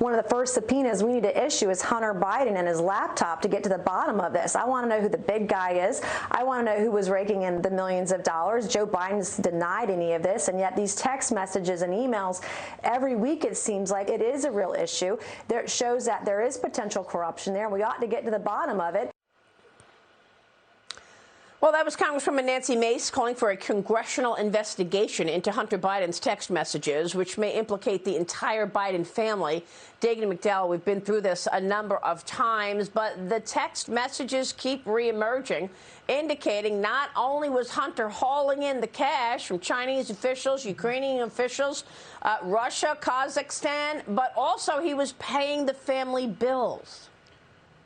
one of the first subpoenas we need to issue is Hunter Biden and his laptop to get to the bottom of this. I want to know who the big guy is. I want to know who was raking in the millions of dollars. Joe Biden's denied any of this, and yet these text messages and emails every week, it seems like it is a real issue. It shows that there is potential corruption there. We ought to get to the bottom of it. Well, that was Congresswoman Nancy Mace calling for a congressional investigation into Hunter Biden's text messages, which may implicate the entire Biden family. Dagen McDowell, we've been through this a number of times, but the text messages keep reemerging, indicating not only was Hunter hauling in the cash from Chinese officials, Ukrainian officials, Russia, Kazakhstan, but also he was paying the family bills.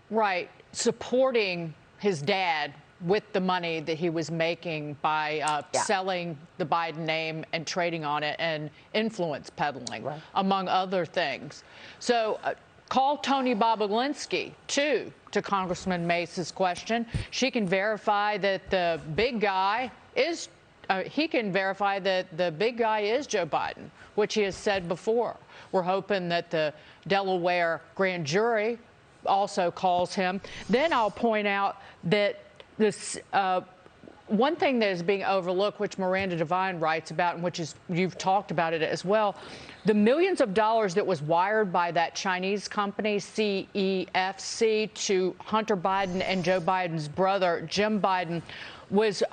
Right. Supporting his dad with the money that he was making by selling the Biden name and trading on it and influence peddling, among other things. So call Tony Bobulinski, too, to Congressman Mace's question. She can verify that the big guy is he can verify that the big guy is Joe Biden, which he has said before. We're hoping that the Delaware grand jury also calls him. Then I'll point out that this one thing that is being overlooked, which Miranda Devine writes about, and which is you've talked about it as well, the millions of dollars that was wired by that Chinese company CEFC to Hunter Biden and Joe Biden's brother Jim Biden was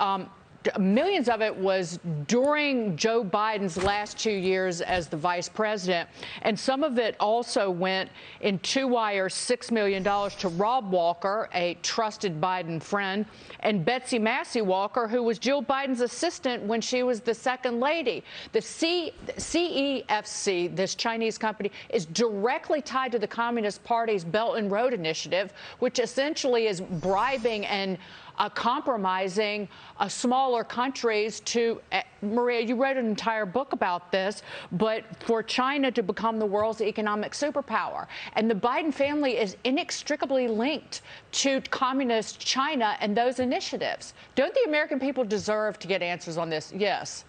millions of it was during Joe Biden's last 2 years as the vice president. And some of it also went in two wires, $6 million to Rob Walker, a trusted Biden friend, and Betsy Massey Walker, who was Jill Biden's assistant when she was the second lady. The CEFC, this Chinese company, is directly tied to the Communist Party's Belt and Road Initiative, which essentially is bribing and compromising smaller countries to, Maria, you wrote an entire book about this, but for China to become the world's economic superpower. And the Biden family is inextricably linked to communist China and those initiatives. Don't the American people deserve to get answers on this? Yes.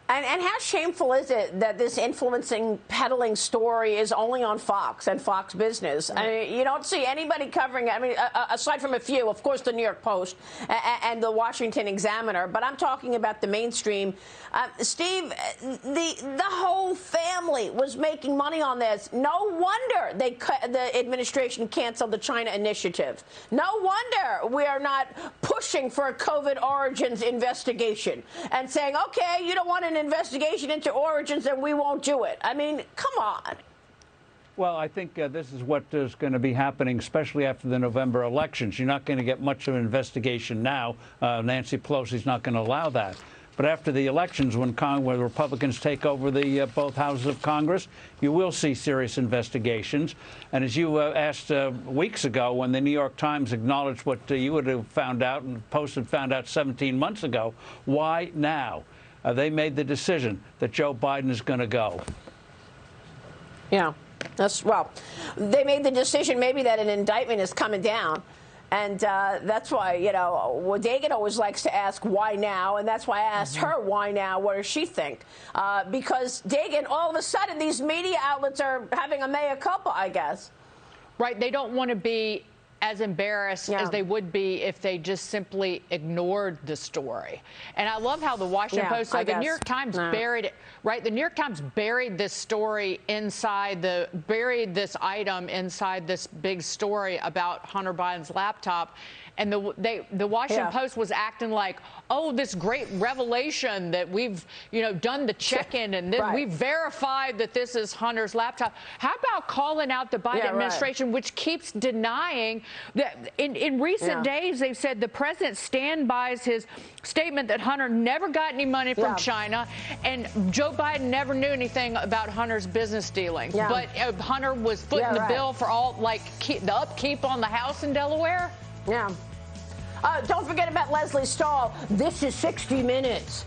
And how shameful is it that this influencing peddling story is only on Fox and Fox Business? I mean, you don't see anybody covering it. I mean, aside from a few, of course, the New York Post and the Washington Examiner. But I'm talking about the mainstream. Steve, the whole family was making money on this. No wonder the administration canceled the China initiative. No wonder we are not pushing for a COVID origins investigation and saying, OK, you don't want an investigation into origins and we won't do it. I mean, come on. Well, I think this is what is going to be happening, especially after the November elections. You're not going to get much of an investigation now. Nancy Pelosi's not going to allow that. But after the elections, when the Republicans take over the both houses of Congress, you will see serious investigations. And as you asked weeks ago, when the New York Times acknowledged what you would have found out and the Post had found out 17 months ago, why now? They made the decision that Joe Biden is going to go. Yeah, well, they made the decision maybe that an indictment is coming down. And that's why, you know, Dagen always likes to ask why now. And that's why I asked her why now. What does she think? Because Dagen, all of a sudden, these media outlets are having a mea culpa, I guess. Right. They don't want to be as embarrassed as they would be if they just simply ignored the story. And I love how the Washington Post, so the New York Times buried it, right? The New York Times buried this story buried this item inside this big story about Hunter Biden's laptop. And the Washington Post was acting like, oh, this great revelation that we've, done the check-in and then we've verified that this is Hunter's laptop. How about calling out the Biden administration, which keeps denying that in recent days, they've said the president stands by his statement that Hunter never got any money from China and Joe Biden never knew anything about Hunter's business dealings. But Hunter was footing the bill for all, the upkeep on the house in Delaware. Yeah. Don't forget about Leslie Stahl. This is 60 Minutes.